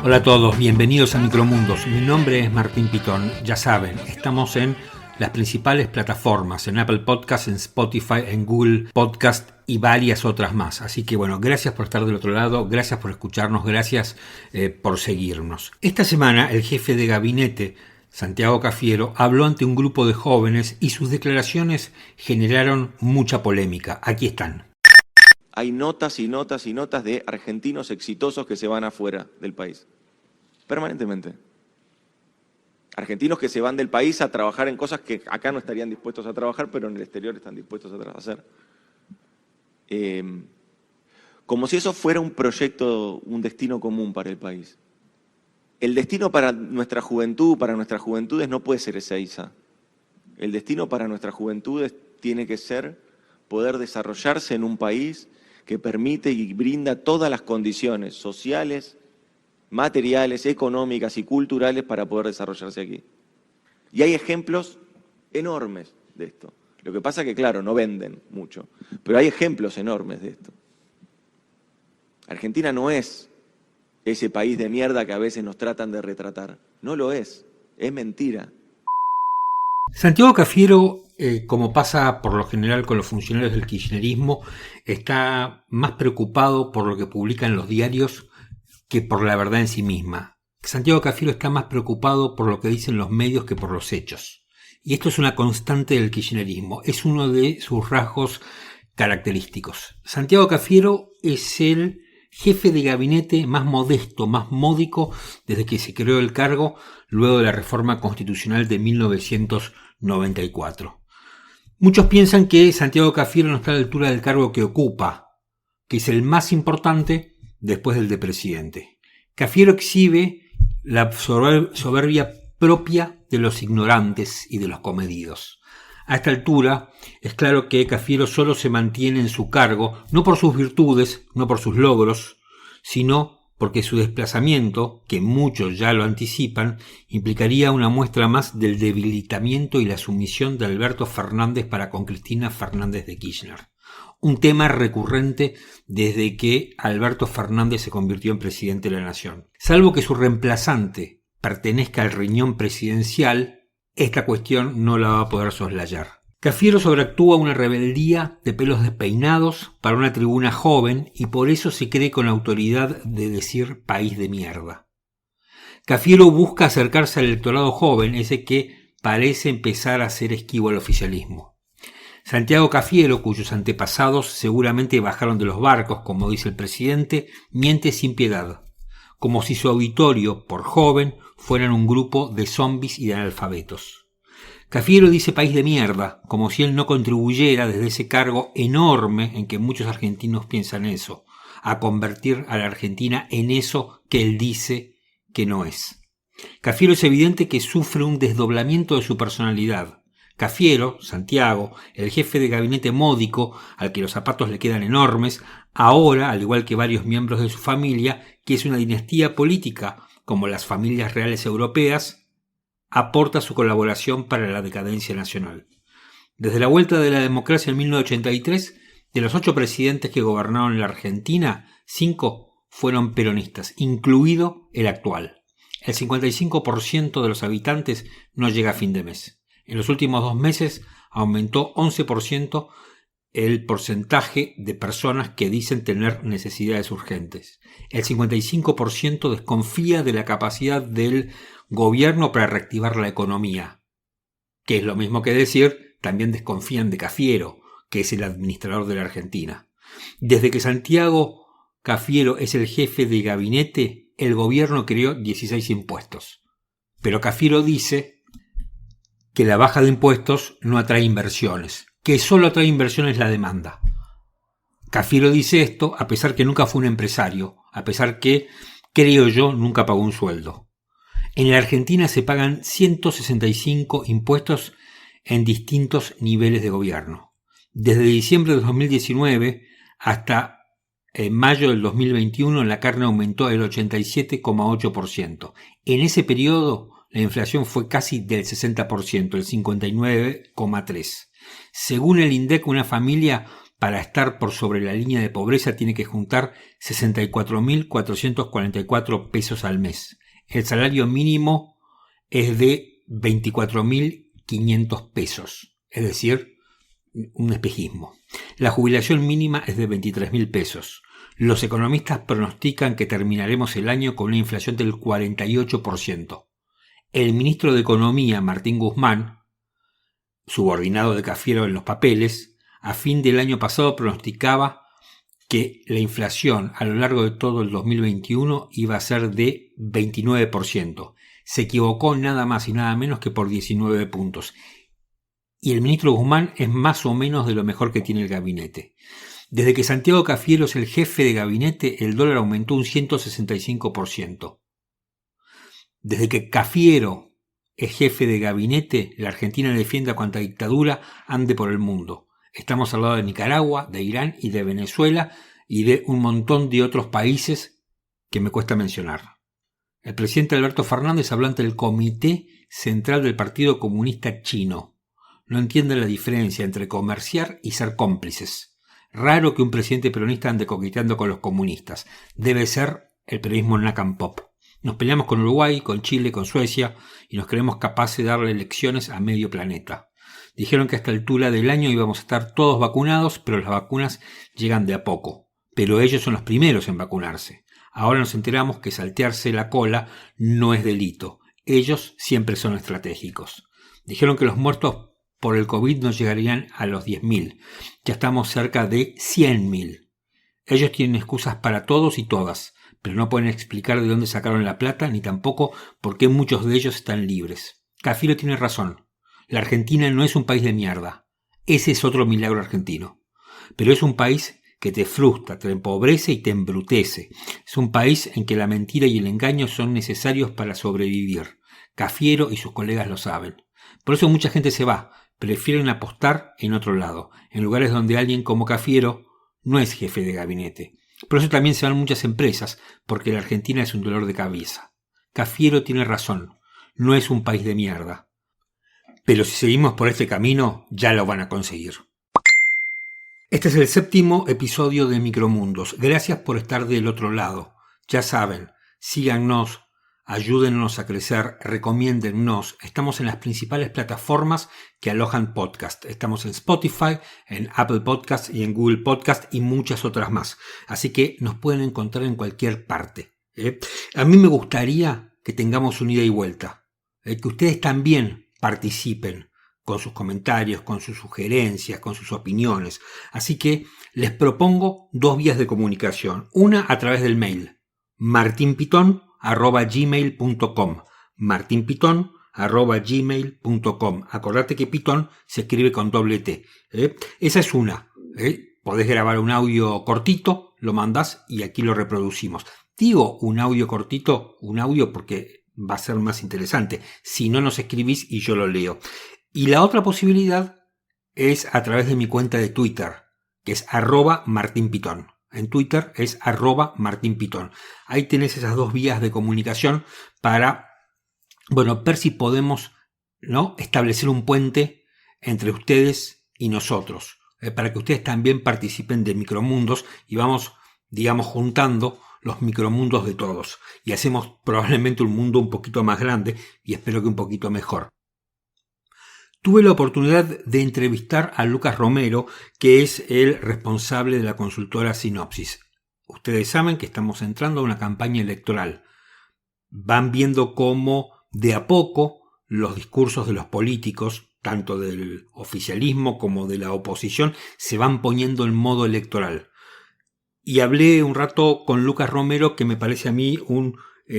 Hola a todos, bienvenidos a Micromundos. Mi nombre es Martín Pitón. Ya saben, estamos en las principales plataformas, en Apple Podcasts, en Spotify, en Google Podcast y varias otras más. Así que bueno, gracias por estar del otro lado, gracias por escucharnos, gracias por seguirnos. Esta semana el jefe de gabinete, Santiago Cafiero, habló ante un grupo de jóvenes y sus declaraciones generaron mucha polémica. Aquí están. Hay notas y notas y notas de argentinos exitosos que se van afuera del país, permanentemente. Argentinos que se van del país a trabajar en cosas que acá no estarían dispuestos a trabajar, pero en el exterior están dispuestos a hacer. Como si eso fuera un proyecto, un destino común para el país. El destino para nuestras juventudes no puede ser Ezeiza. El destino para nuestras juventudes tiene que ser poder desarrollarse en un país que permite y brinda todas las condiciones sociales, materiales, económicas y culturales para poder desarrollarse aquí. Y hay ejemplos enormes de esto. Lo que pasa es que, claro, no venden mucho, pero hay ejemplos enormes de esto. Argentina no es ese país de mierda que a veces nos tratan de retratar. No lo es mentira. Santiago Cafiero, como pasa por lo general con los funcionarios del kirchnerismo, está más preocupado por lo que publican los diarios que por la verdad en sí misma. Santiago Cafiero está más preocupado por lo que dicen los medios que por los hechos. Y esto es una constante del kirchnerismo, es uno de sus rasgos característicos. Santiago Cafiero es el jefe de gabinete más modesto, más módico desde que se creó el cargo luego de la reforma constitucional de 1994. Muchos piensan que Santiago Cafiero no está a la altura del cargo que ocupa, que es el más importante después del de presidente. Cafiero exhibe la soberbia propia de los ignorantes y de los comedidos. A esta altura es claro que Cafiero solo se mantiene en su cargo, no por sus virtudes, no por sus logros, sino porque su desplazamiento, que muchos ya lo anticipan, implicaría una muestra más del debilitamiento y la sumisión de Alberto Fernández para con Cristina Fernández de Kirchner. Un tema recurrente desde que Alberto Fernández se convirtió en presidente de la Nación. Salvo que su reemplazante pertenezca al riñón presidencial, esta cuestión no la va a poder soslayar. Cafiero sobreactúa una rebeldía de pelos despeinados para una tribuna joven y por eso se cree con autoridad de decir país de mierda. Cafiero busca acercarse al electorado joven, ese que parece empezar a ser esquivo al oficialismo. Santiago Cafiero, cuyos antepasados seguramente bajaron de los barcos, como dice el presidente, miente sin piedad, como si su auditorio, por joven, fueran un grupo de zombis y de analfabetos. Cafiero dice país de mierda, como si él no contribuyera desde ese cargo enorme en que muchos argentinos piensan eso, a convertir a la Argentina en eso que él dice que no es. Cafiero es evidente que sufre un desdoblamiento de su personalidad. Cafiero, Santiago, el jefe de gabinete módico, al que los zapatos le quedan enormes, ahora, al igual que varios miembros de su familia, que es una dinastía política, como las familias reales europeas, aporta su colaboración para la decadencia nacional. Desde la vuelta de la democracia en 1983, de los 8 presidentes que gobernaron la Argentina, 5 fueron peronistas, incluido el actual. El 55% de los habitantes no llega a fin de mes. En los últimos 2 meses aumentó 11% el porcentaje de personas que dicen tener necesidades urgentes. El 55% desconfía de la capacidad del gobierno para reactivar la economía, que es lo mismo que decir, también desconfían de Cafiero, que es el administrador de la Argentina. Desde que Santiago Cafiero es el jefe de gabinete, el gobierno creó 16 impuestos. Pero Cafiero dice que la baja de impuestos no atrae inversiones, que solo atrae inversiones la demanda. Cafiero dice esto a pesar que nunca fue un empresario, a pesar que, creo yo, nunca pagó un sueldo. En la Argentina se pagan 165 impuestos en distintos niveles de gobierno. Desde diciembre de 2019 hasta mayo del 2021 la carne aumentó el 87,8%. En ese periodo la inflación fue casi del 60%, el 59,3%. Según el INDEC, una familia para estar por sobre la línea de pobreza tiene que juntar 64.444 pesos al mes. El salario mínimo es de 24.500 pesos, es decir, un espejismo. La jubilación mínima es de 23.000 pesos. Los economistas pronostican que terminaremos el año con una inflación del 48%. El ministro de Economía, Martín Guzmán, subordinado de Cafiero en los papeles, a fin del año pasado pronosticaba que la inflación a lo largo de todo el 2021 iba a ser de 29%. Se equivocó nada más y nada menos que por 19 puntos. Y el ministro Guzmán es más o menos de lo mejor que tiene el gabinete. Desde que Santiago Cafiero es el jefe de gabinete, el dólar aumentó un 165%. Desde que Cafiero es jefe de gabinete, la Argentina defiende a cuanta dictadura ande por el mundo. Estamos al lado de Nicaragua, de Irán y de Venezuela y de un montón de otros países que me cuesta mencionar. El presidente Alberto Fernández habló ante el Comité Central del Partido Comunista Chino. No entiende la diferencia entre comerciar y ser cómplices. Raro que un presidente peronista ande coqueteando con los comunistas. Debe ser el periodismo Nakam Pop. Nos peleamos con Uruguay, con Chile, con Suecia y nos creemos capaces de darle lecciones a medio planeta. Dijeron que a esta altura del año íbamos a estar todos vacunados, pero las vacunas llegan de a poco. Pero ellos son los primeros en vacunarse. Ahora nos enteramos que saltearse la cola no es delito. Ellos siempre son estratégicos. Dijeron que los muertos por el COVID no llegarían a los 10.000. Ya estamos cerca de 100.000. Ellos tienen excusas para todos y todas, pero no pueden explicar de dónde sacaron la plata ni tampoco por qué muchos de ellos están libres. Cafiero tiene razón. La Argentina no es un país de mierda. Ese es otro milagro argentino. Pero es un país que te frustra, te empobrece y te embrutece. Es un país en que la mentira y el engaño son necesarios para sobrevivir. Cafiero y sus colegas lo saben. Por eso mucha gente se va. Prefieren apostar en otro lado, en lugares donde alguien como Cafiero no es jefe de gabinete. Por eso también se van muchas empresas, porque la Argentina es un dolor de cabeza. Cafiero tiene razón, no es un país de mierda. Pero si seguimos por este camino, ya lo van a conseguir. Este es el 7º episodio de Micromundos. Gracias por estar del otro lado. Ya saben, síganos, ayúdennos a crecer, recomiéndennos. Estamos en las principales plataformas que alojan podcast. Estamos en Spotify, en Apple Podcast y en Google Podcast y muchas otras más. Así que nos pueden encontrar en cualquier parte. A mí me gustaría que tengamos un ida y vuelta. Que ustedes también participen con sus comentarios, con sus sugerencias, con sus opiniones. Así que les propongo 2 vías de comunicación. Una a través del mail martinpiton@gmail.com martinpiton@gmail.com. Acordate que Pitón se escribe con doble T. Esa es una. Podés grabar un audio cortito, lo mandás y aquí lo reproducimos. Digo un audio cortito, un audio porque va a ser más interesante. Si no, nos escribís y yo lo leo. Y la otra posibilidad es a través de mi cuenta de Twitter, que es @martinpitón. En Twitter es @martinpitón. Ahí tenés esas 2 vías de comunicación para, ver si podemos, ¿no?, establecer un puente entre ustedes y nosotros, para que ustedes también participen de Micromundos y vamos, juntando los micromundos de todos. Y hacemos probablemente un mundo un poquito más grande y espero que un poquito mejor. Tuve la oportunidad de entrevistar a Lucas Romero, que es el responsable de la consultora Sinopsis. Ustedes saben que estamos entrando a una campaña electoral. Van viendo cómo de a poco los discursos de los políticos, tanto del oficialismo como de la oposición, se van poniendo en modo electoral. Y hablé un rato con Lucas Romero, que me parece a mí un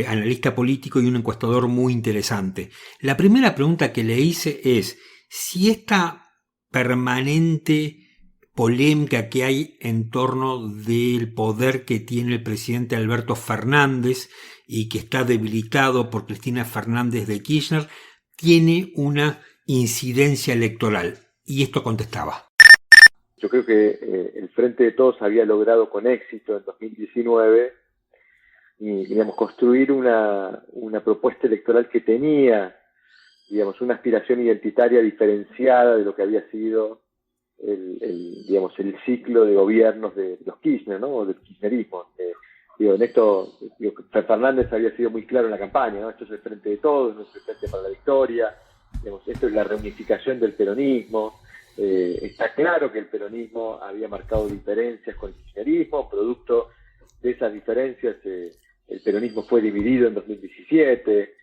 analista político y un encuestador muy interesante. La primera pregunta que le hice es si esta permanente polémica que hay en torno del poder que tiene el presidente Alberto Fernández y que está debilitado por Cristina Fernández de Kirchner tiene una incidencia electoral. Y esto contestaba. Yo creo que el Frente de Todos había logrado con éxito en 2019 construir una propuesta electoral que tenía una aspiración identitaria diferenciada de lo que había sido digamos, el ciclo de gobiernos de los Kirchner, ¿no? O del kirchnerismo. En esto, Fernández había sido muy claro en la campaña, ¿no? Esto es el frente de todos, no es el frente para la victoria. Digamos, esto es la reunificación del peronismo. Está claro que el peronismo había marcado diferencias con el kirchnerismo, producto de esas diferencias el peronismo fue dividido en 2017,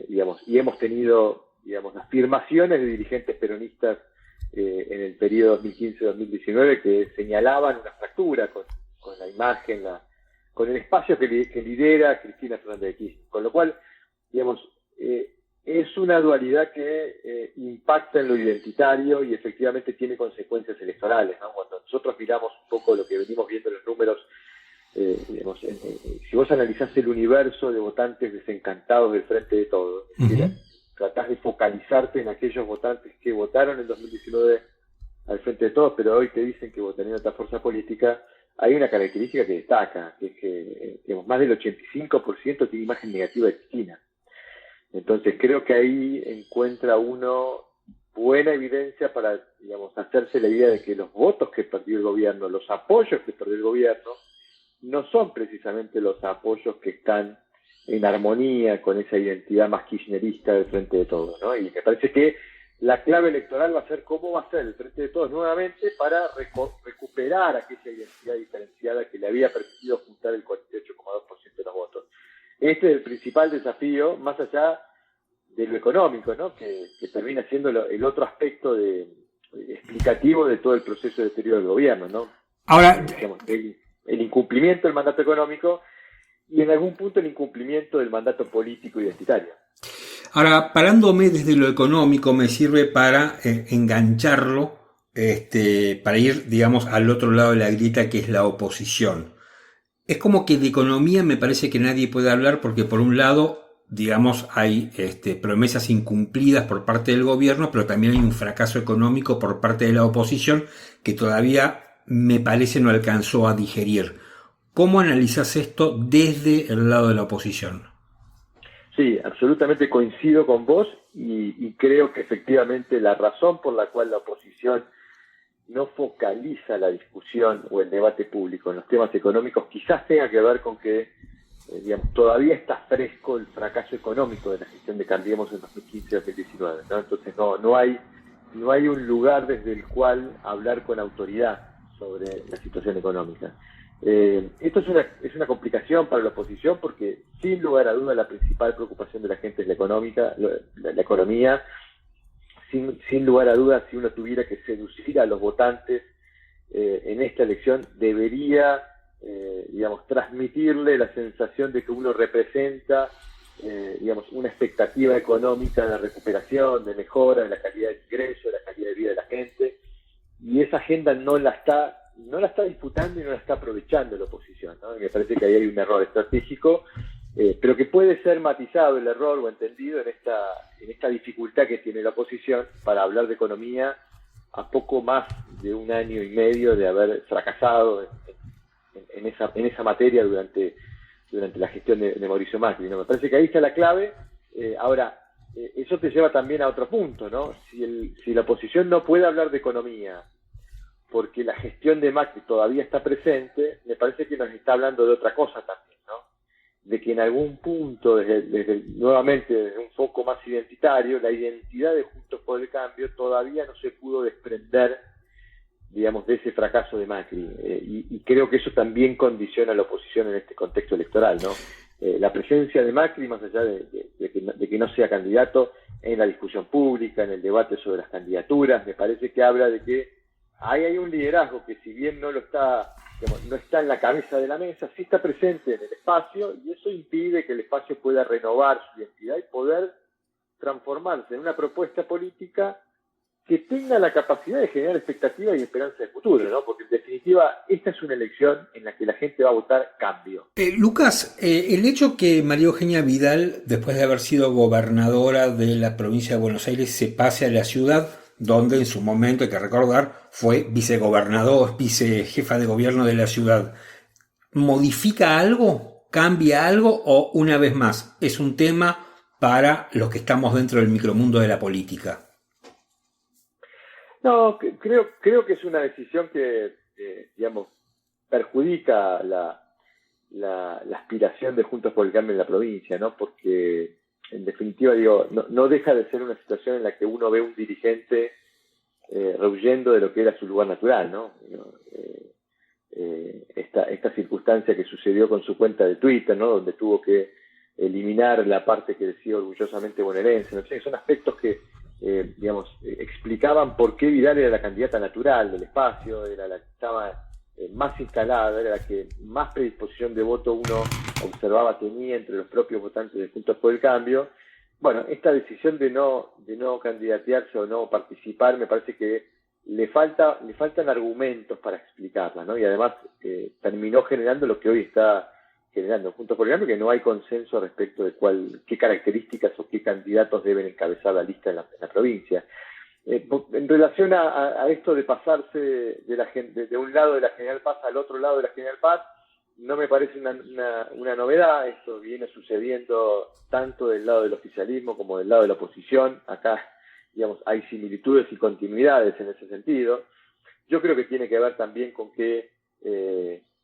digamos, y hemos tenido, digamos, afirmaciones de dirigentes peronistas en el periodo 2015-2019 que señalaban una fractura con la imagen, con el espacio que lidera Cristina Fernández de Kirchner. Con lo cual, digamos, es una dualidad que impacta en lo identitario y efectivamente tiene consecuencias electorales, ¿no? Cuando nosotros miramos un poco lo que venimos viendo en los números, digamos, si vos analizás el universo de votantes desencantados del Frente de Todos, es decir, tratás de focalizarte en aquellos votantes que votaron en 2019 al Frente de Todos, pero hoy te dicen que votarían a otra fuerza política, hay una característica que destaca, que es que digamos, más del 85% tiene imagen negativa de Cristina. Entonces creo que ahí encuentra uno buena evidencia para, digamos, hacerse la idea de que los votos que perdió el gobierno, los apoyos que perdió el gobierno, no son precisamente los apoyos que están en armonía con esa identidad más kirchnerista del Frente de Todos, ¿no? Y me parece que la clave electoral va a ser cómo va a ser el Frente de Todos nuevamente para recuperar aquella identidad diferenciada que le había permitido juntar el 48,2% de los votos. Este es el principal desafío, más allá de lo económico, ¿no? Que termina siendo el otro aspecto explicativo de todo el proceso de deterioro del gobierno, ¿no? Ahora, digamos, el incumplimiento del mandato económico y en algún punto el incumplimiento del mandato político identitario. Ahora, parándome desde lo económico, me sirve para engancharlo, para ir, digamos, al otro lado de la grieta, que es la oposición. Es como que de economía me parece que nadie puede hablar porque, por un lado, digamos, hay promesas incumplidas por parte del gobierno, pero también hay un fracaso económico por parte de la oposición que todavía me parece no alcanzó a digerir. ¿Cómo analizas esto desde el lado de la oposición? Sí, absolutamente coincido con vos y creo que efectivamente la razón por la cual la oposición no focaliza la discusión o el debate público en los temas económicos quizás tenga que ver con que digamos, todavía está fresco el fracaso económico de la gestión de Cambiemos en 2015-2019, ¿no? Entonces no hay un lugar desde el cual hablar con autoridad sobre la situación económica. Esto es una complicación para la oposición porque sin lugar a duda la principal preocupación de la gente es la economía. Sin lugar a dudas, si uno tuviera que seducir a los votantes en esta elección, debería digamos, transmitirle la sensación de que uno representa digamos, una expectativa económica de recuperación, de mejora de la calidad de ingreso, de la calidad de vida de la gente, y esa agenda no la está disputando y no la está aprovechando la oposición, ¿no? Y me parece que ahí hay un error estratégico, pero que puede ser matizado el error o entendido en esta dificultad que tiene la oposición para hablar de economía a poco más de un año y medio de haber fracasado en esa materia durante la gestión de Mauricio Macri, ¿no? Me parece que ahí está la clave. Ahora, eso te lleva también a otro punto, ¿no? Si la oposición no puede hablar de economía porque la gestión de Macri todavía está presente, me parece que nos está hablando de otra cosa también, ¿no? De que en algún punto, nuevamente desde un foco más identitario, la identidad de Juntos por el Cambio todavía no se pudo desprender, digamos, de ese fracaso de Macri. Y creo que eso también condiciona a la oposición en este contexto electoral, ¿no? La presencia de Macri, más allá de que no sea candidato, en la discusión pública, en el debate sobre las candidaturas, me parece que habla de que ahí hay un liderazgo que si bien no está en la cabeza de la mesa, sí está presente en el espacio y eso impide que el espacio pueda renovar su identidad y poder transformarse en una propuesta política que tenga la capacidad de generar expectativa y esperanza de futuro, ¿no? Porque en definitiva esta es una elección en la que la gente va a votar cambio. Lucas, el hecho que María Eugenia Vidal, después de haber sido gobernadora de la provincia de Buenos Aires, se pase a la ciudad, donde en su momento, hay que recordar, fue vicejefa de gobierno de la ciudad, ¿modifica algo? ¿Cambia algo? ¿O una vez más es un tema para los que estamos dentro del micromundo de la política? No, creo que es una decisión que, digamos, perjudica la aspiración de Juntos por el Cambio en la provincia, ¿no? Porque, en definitiva, digo, no deja de ser una situación en la que uno ve un dirigente rehuyendo de lo que era su lugar natural, ¿no? Esta circunstancia que sucedió con su cuenta de Twitter, ¿no? Donde tuvo que eliminar la parte que decía orgullosamente bonaerense, no sé, son aspectos que, digamos, explicaban por qué Vidal era la candidata natural del espacio, era la que estaba más instalada, era la que más predisposición de voto uno observaba tenía entre los propios votantes de Juntos por el Cambio. Bueno, esta decisión de no candidatearse o no participar, me parece que le faltan argumentos para explicarla, ¿no? Y además terminó generando lo que hoy está generando Juntos por el Cambio, que no hay consenso respecto de qué características o qué candidatos deben encabezar la lista en la provincia. En relación a esto de pasarse de un lado de la General Paz al otro lado de la General Paz, no me parece una novedad. Esto viene sucediendo tanto del lado del oficialismo como del lado de la oposición. Acá, digamos, hay similitudes y continuidades en ese sentido. Yo creo que tiene que ver también con que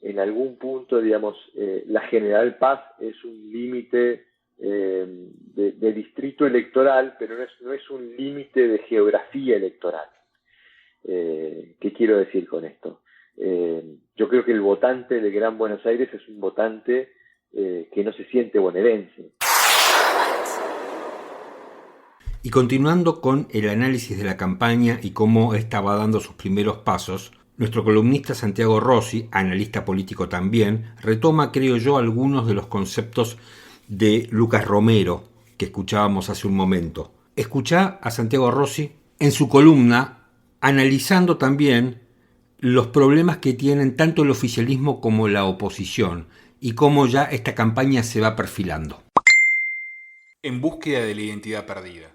en algún punto, digamos, la General Paz es un límite de distrito electoral, pero no es un límite de geografía electoral. ¿Qué quiero decir con esto? Yo creo que el votante de Gran Buenos Aires es un votante que no se siente bonaerense. Y continuando con el análisis de la campaña y cómo estaba dando sus primeros pasos, nuestro columnista Santiago Rossi, analista político también, retoma, creo yo, algunos de los conceptos de Lucas Romero que escuchábamos hace un momento. Escuchá a Santiago Rossi en su columna analizando también los problemas que tienen tanto el oficialismo como la oposición y cómo ya esta campaña se va perfilando. En búsqueda de la identidad perdida.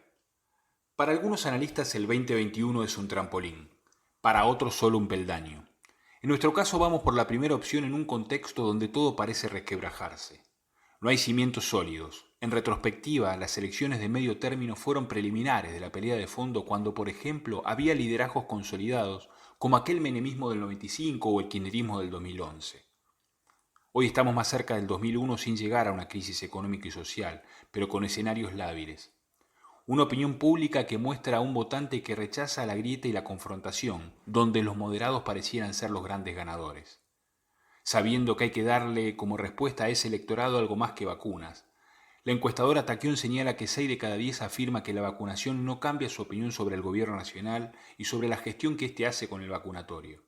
Para algunos analistas el 2021 es un trampolín, para otros solo un peldaño. En nuestro caso vamos por la primera opción en un contexto donde todo parece resquebrajarse. No hay cimientos sólidos. En retrospectiva, las elecciones de medio término fueron preliminares de la pelea de fondo cuando, por ejemplo, había liderazgos consolidados como aquel menemismo del 95 o el kirchnerismo del 2011. Hoy estamos más cerca del 2001 sin llegar a una crisis económica y social, pero con escenarios lábiles. Una opinión pública que muestra a un votante que rechaza la grieta y la confrontación, donde los moderados parecieran ser los grandes ganadores. Sabiendo que hay que darle como respuesta a ese electorado algo más que vacunas. La encuestadora Taquión señala que 6 de cada 10 afirma que la vacunación no cambia su opinión sobre el gobierno nacional y sobre la gestión que éste hace con el vacunatorio.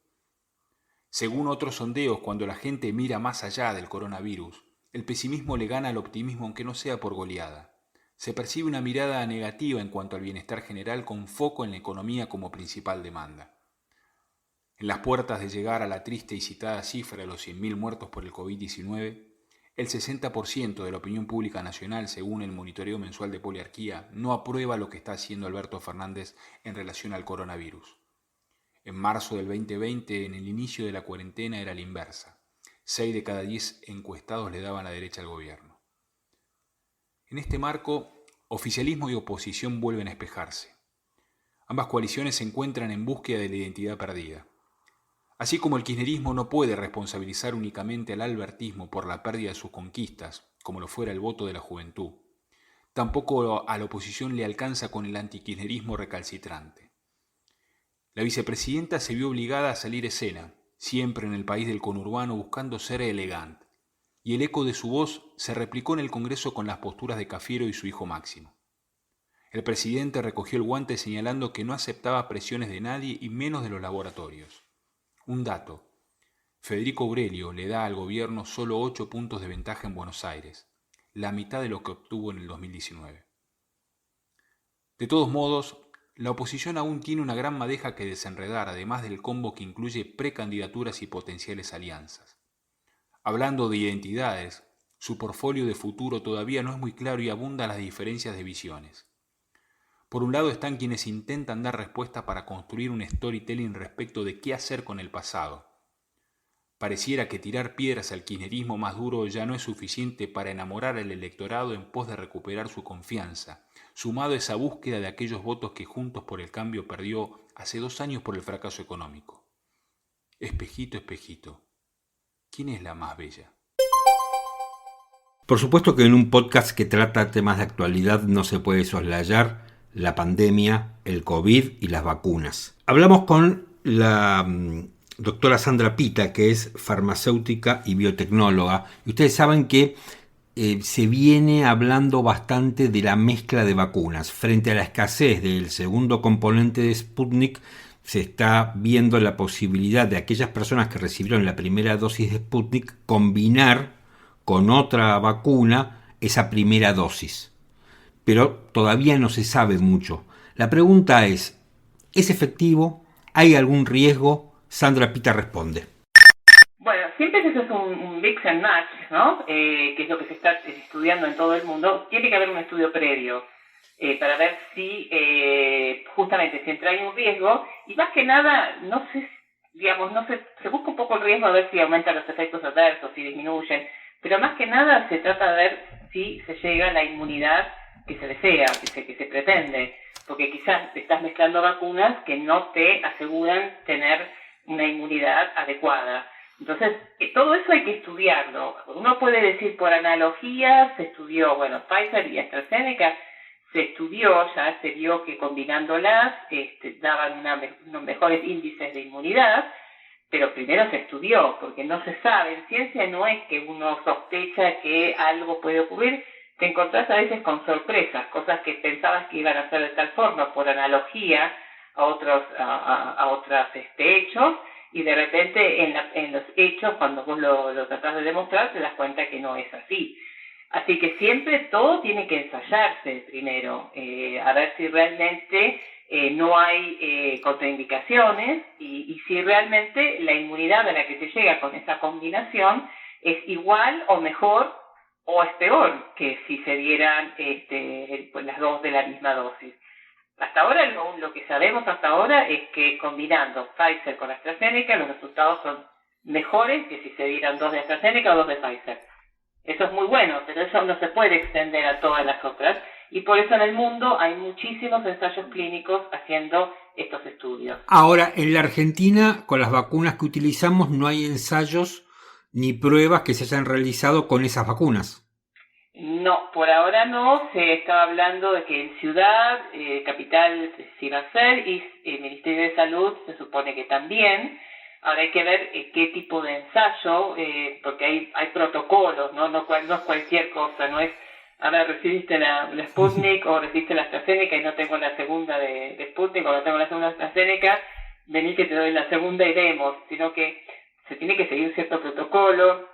Según otros sondeos, cuando la gente mira más allá del coronavirus, el pesimismo le gana al optimismo aunque no sea por goleada. Se percibe una mirada negativa en cuanto al bienestar general con foco en la economía como principal demanda. En las puertas de llegar a la triste y citada cifra de los 100.000 muertos por el COVID-19, el 60% de la opinión pública nacional, según el monitoreo mensual de Poliarquía, no aprueba lo que está haciendo Alberto Fernández en relación al coronavirus. En marzo del 2020, en el inicio de la cuarentena, era la inversa. 6 de cada 10 encuestados le daban la derecha al gobierno. En este marco, oficialismo y oposición vuelven a espejarse. Ambas coaliciones se encuentran en búsqueda de la identidad perdida. Así como el kirchnerismo no puede responsabilizar únicamente al albertismo por la pérdida de sus conquistas, como lo fuera el voto de la juventud, tampoco a la oposición le alcanza con el antikirchnerismo recalcitrante. La vicepresidenta se vio obligada a salir escena, siempre en el país del conurbano buscando ser elegante, y el eco de su voz se replicó en el Congreso con las posturas de Cafiero y su hijo Máximo. El presidente recogió el guante señalando que no aceptaba presiones de nadie y menos de los laboratorios. Un dato: Federico Aurelio le da al gobierno solo 8 puntos de ventaja en Buenos Aires, la mitad de lo que obtuvo en el 2019. De todos modos, la oposición aún tiene una gran madeja que desenredar, además del combo que incluye precandidaturas y potenciales alianzas. Hablando de identidades, su portfolio de futuro todavía no es muy claro y abundan las diferencias de visiones. Por un lado están quienes intentan dar respuesta para construir un storytelling respecto de qué hacer con el pasado. Pareciera que tirar piedras al kirchnerismo más duro ya no es suficiente para enamorar al electorado en pos de recuperar su confianza, sumado a esa búsqueda de aquellos votos que Juntos por el Cambio perdió hace 2 años por el fracaso económico. Espejito, espejito, ¿quién es la más bella? Por supuesto que en un podcast que trata temas de actualidad no se puede soslayar la pandemia, el COVID y las vacunas. Hablamos con la doctora Sandra Pita, que es farmacéutica y biotecnóloga. Y ustedes saben que se viene hablando bastante de la mezcla de vacunas. Frente a la escasez del segundo componente de Sputnik, se está viendo la posibilidad de aquellas personas que recibieron la primera dosis de Sputnik combinar con otra vacuna esa primera dosis. Pero todavía no se sabe mucho. La pregunta es efectivo? ¿Hay algún riesgo? Sandra Pita responde. Bueno, siempre que eso es un mix and match, ¿no? Que es lo que se está estudiando en todo el mundo, tiene que haber un estudio previo para ver si justamente si entra en un riesgo, y más que nada, se busca un poco el riesgo a ver si aumentan los efectos adversos, si disminuyen, pero más que nada se trata de ver si se llega a la inmunidad que se desea, que se pretende, porque quizás te estás mezclando vacunas que no te aseguran tener una inmunidad adecuada. Entonces, todo eso hay que estudiarlo. Uno puede decir por analogía, se estudió, Pfizer y AstraZeneca, se estudió, ya se vio que combinándolas daban unos mejores índices de inmunidad, pero primero se estudió, porque no se sabe. En ciencia no es que uno sospecha que algo puede ocurrir, te encontrás a veces con sorpresas, cosas que pensabas que iban a ser de tal forma, por analogía a otros hechos, y de repente en los hechos, cuando vos lo tratás de demostrar, te das cuenta que no es así. Así que siempre todo tiene que ensayarse primero, a ver si realmente no hay contraindicaciones y si realmente la inmunidad a la que se llega con esa combinación es igual o mejor o es peor que si se dieran las dos de la misma dosis. Hasta ahora, lo que sabemos hasta ahora es que combinando Pfizer con AstraZeneca, los resultados son mejores que si se dieran 2 de AstraZeneca o 2 de Pfizer. Eso es muy bueno, pero eso no se puede extender a todas las otras, y por eso en el mundo hay muchísimos ensayos clínicos haciendo estos estudios. Ahora, en la Argentina, con las vacunas que utilizamos, no hay ensayos ni pruebas que se hayan realizado con esas vacunas. No, por ahora no. Se estaba hablando de que en ciudad, capital, se iba a hacer, y el Ministerio de Salud se supone que también. Ahora hay que ver qué tipo de ensayo, porque hay protocolos, ¿no? No es cualquier cosa, no es, recibiste la Sputnik o recibiste la AstraZeneca y no tengo la segunda de Sputnik o no tengo la segunda de AstraZeneca, vení que te doy la segunda y vemos, sino que se tiene que seguir cierto protocolo.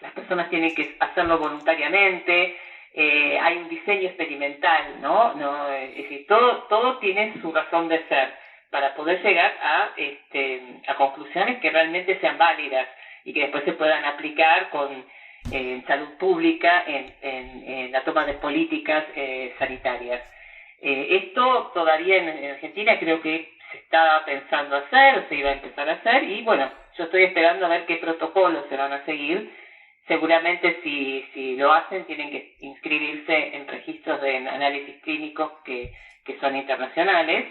Las personas tienen que hacerlo voluntariamente, hay un diseño experimental, ¿no? Es decir, todo tiene su razón de ser para poder llegar a conclusiones que realmente sean válidas y que después se puedan aplicar en salud pública, en la toma de políticas sanitarias. Esto todavía en Argentina creo que se estaba pensando hacer, o se iba a empezar a hacer, y bueno, yo estoy esperando a ver qué protocolos se van a seguir. Seguramente si lo hacen tienen que inscribirse en registros de análisis clínicos que son internacionales,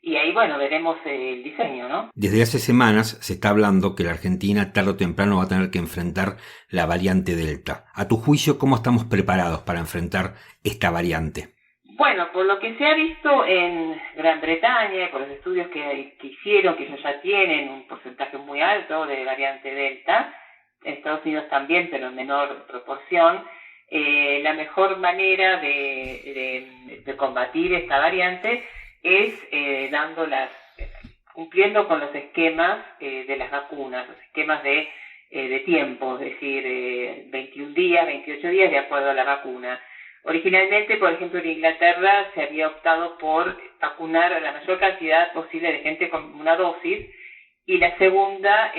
y ahí veremos el diseño, ¿no? Desde hace semanas se está hablando que la Argentina tarde o temprano va a tener que enfrentar la variante Delta. A tu juicio, ¿cómo estamos preparados para enfrentar esta variante? Bueno, por lo que se ha visto en Gran Bretaña, por los estudios que hicieron, que ellos ya tienen un porcentaje muy alto de variante Delta, en Estados Unidos también, pero en menor proporción, la mejor manera de combatir esta variante es cumpliendo con los esquemas de las vacunas, los esquemas de tiempo, es decir, 21 días, 28 días de acuerdo a la vacuna. Originalmente, por ejemplo, en Inglaterra se había optado por vacunar a la mayor cantidad posible de gente con una dosis, y la segunda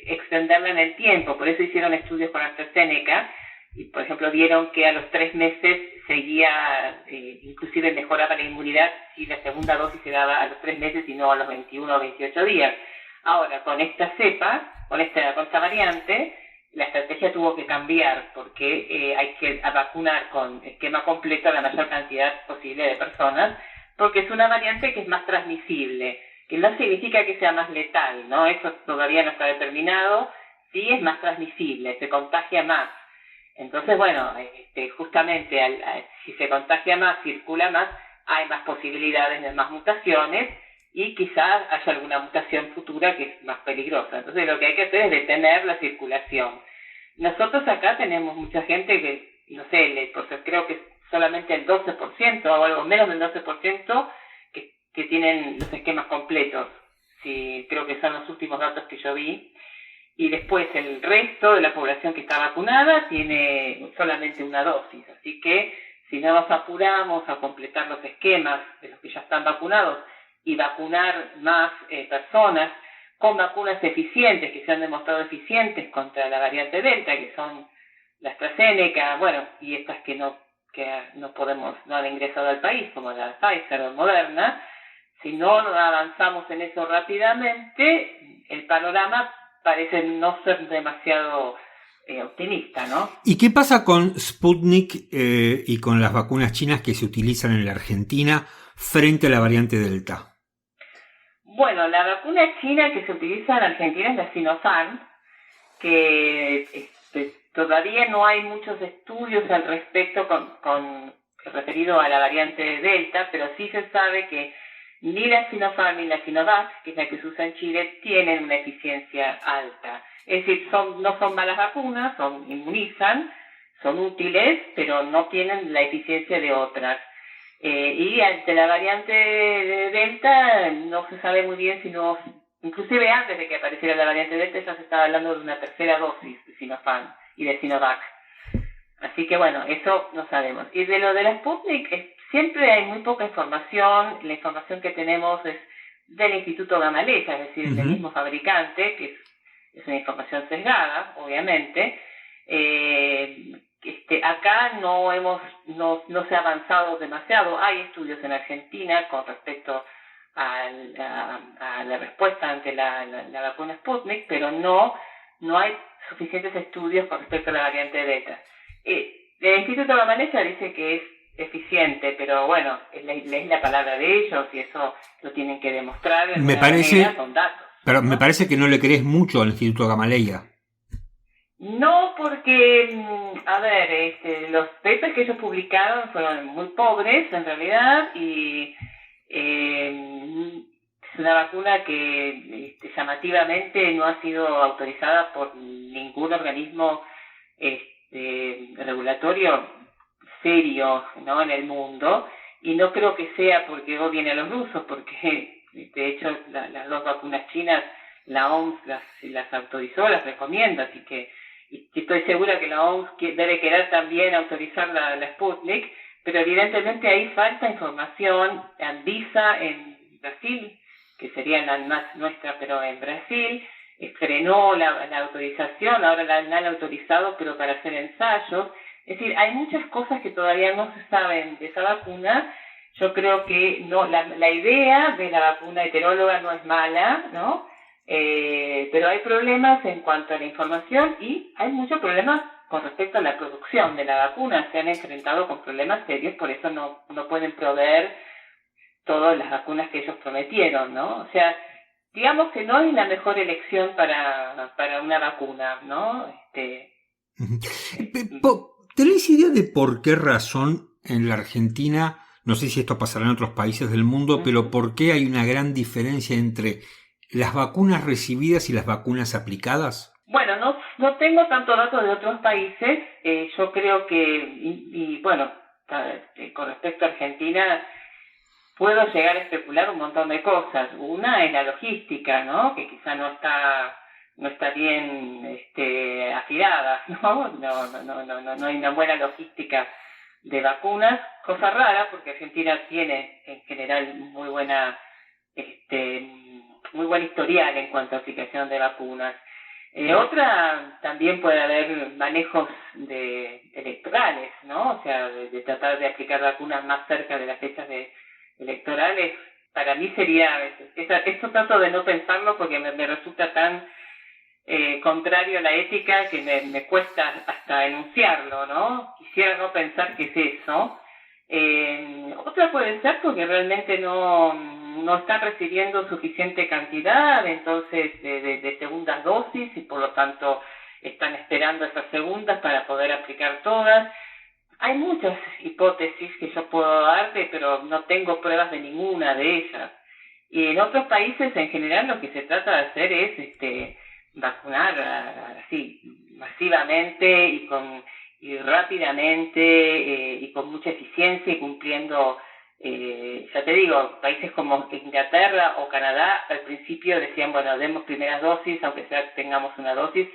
extenderla en el tiempo. Por eso hicieron estudios con AstraZeneca y, por ejemplo, vieron que a los 3 meses seguía, inclusive mejoraba la inmunidad si la segunda dosis se daba a los 3 meses y no a los 21 o 28 días. Ahora, con esta cepa, con esta variante, la estrategia tuvo que cambiar porque hay que vacunar con esquema completo a la mayor cantidad posible de personas, porque es una variante que es más transmisible, que no significa que sea más letal, ¿no? Eso todavía no está determinado, sí es más transmisible, se contagia más. Entonces, bueno, justamente si se contagia más, circula más, hay más posibilidades de más mutaciones y quizás haya alguna mutación futura que es más peligrosa. Entonces, lo que hay que hacer es detener la circulación. Nosotros acá tenemos mucha gente que, no sé, creo que solamente el 12% o algo menos del 12% que tienen los esquemas completos. Sí, creo que son los últimos datos que yo vi. Y después el resto de la población que está vacunada tiene solamente una dosis. Así que si no nos apuramos a completar los esquemas de los que ya están vacunados y vacunar más personas con vacunas eficientes, que se han demostrado eficientes contra la variante Delta, que son la AstraZeneca, bueno, y estas que no han ingresado al país, como la Pfizer o Moderna, si no avanzamos en eso rápidamente, el panorama parece no ser demasiado optimista, ¿no? ¿Y qué pasa con Sputnik y con las vacunas chinas que se utilizan en la Argentina frente a la variante Delta? Bueno, la vacuna china que se utiliza en Argentina es la Sinopharm, que todavía no hay muchos estudios al respecto referido a la variante Delta, pero sí se sabe que ni la Sinopharm ni la Sinovac, que es la que se usa en Chile, tienen una eficiencia alta. Es decir, no son malas vacunas, inmunizan, son útiles, pero no tienen la eficiencia de otras. Y ante la variante de Delta no se sabe muy bien inclusive antes de que apareciera la variante Delta ya se estaba hablando de una tercera dosis de Sinopharm y de Sinovac. Así que bueno, eso no sabemos. Y de lo de la Sputnik, siempre hay muy poca información. La información que tenemos es del Instituto Gamaleya, es decir, del mismo fabricante, que es una información sesgada, obviamente. Acá no se ha avanzado demasiado. Hay estudios en Argentina con respecto a la respuesta ante la vacuna Sputnik, pero no hay suficientes estudios con respecto a la variante Delta. El Instituto Gamaleya dice que es eficiente, pero bueno, es la palabra de ellos y eso lo tienen que demostrar con datos. Pero ¿no? Me parece que no le crees mucho al Instituto Gamaleya. No, porque, los papers que ellos publicaron fueron muy pobres en realidad y es una vacuna que llamativamente no ha sido autorizada por ningún organismo regulatorio serio, ¿no?, en el mundo, y no creo que sea porque odien a los rusos, porque de hecho las dos vacunas chinas la OMS las autorizó, las recomienda, así que estoy segura que la OMS debe querer también autorizar la Sputnik, pero evidentemente ahí falta información. Anvisa en Brasil, que sería la más nuestra, pero en Brasil, frenó la autorización, ahora la han autorizado, pero para hacer ensayos. Es decir, hay muchas cosas que todavía no se saben de esa vacuna. Yo creo que no, la idea de la vacuna heteróloga no es mala, ¿no? Pero hay problemas en cuanto a la información y hay muchos problemas con respecto a la producción de la vacuna. Se han enfrentado con problemas serios, por eso no pueden proveer todas las vacunas que ellos prometieron, ¿no? O sea, digamos que no es la mejor elección para una vacuna, ¿no? ¿Tenés idea de por qué razón en la Argentina, no sé si esto pasará en otros países del mundo, pero por qué hay una gran diferencia entre las vacunas recibidas y las vacunas aplicadas? Bueno, no tengo tanto datos de otros países. Yo creo que, con respecto a Argentina, puedo llegar a especular un montón de cosas. Una es la logística, ¿no?, que quizá no está bien afilada, ¿no? No hay una buena logística de vacunas, cosa rara porque Argentina tiene en general muy buen historial en cuanto a aplicación de vacunas. Otra, también puede haber manejos electorales, ¿no? O sea, de tratar de aplicar vacunas más cerca de las fechas electorales. Para mí sería, esto trato de no pensarlo porque me resulta tan contrario a la ética que me cuesta hasta enunciarlo, ¿no? Quisiera no pensar que es eso. Otra puede ser porque realmente no están recibiendo suficiente cantidad entonces de segundas dosis y por lo tanto están esperando esas segundas para poder aplicar todas. Hay muchas hipótesis que yo puedo darte, pero no tengo pruebas de ninguna de ellas. Y en otros países en general lo que se trata de hacer es vacunar así masivamente y rápidamente y con mucha eficiencia y cumpliendo, ya te digo, países como Inglaterra o Canadá al principio decían, bueno, demos primeras dosis, aunque sea tengamos una dosis.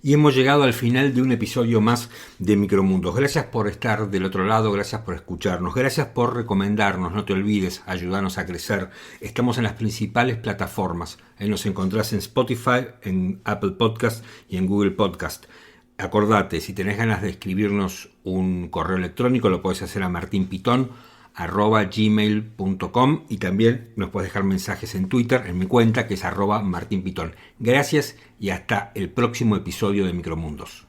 Y hemos llegado al final de un episodio más de Micromundos. Gracias por estar del otro lado, gracias por escucharnos, gracias por recomendarnos, no te olvides, ayudarnos a crecer. Estamos en las principales plataformas. Ahí nos encontrás en Spotify, en Apple Podcast y en Google Podcast. Acordate, si tenés ganas de escribirnos un correo electrónico, lo podés hacer a martinpitón@gmail.com y también nos puedes dejar mensajes en Twitter, en mi cuenta que es @martinpitón. Gracias y hasta el próximo episodio de Micromundos.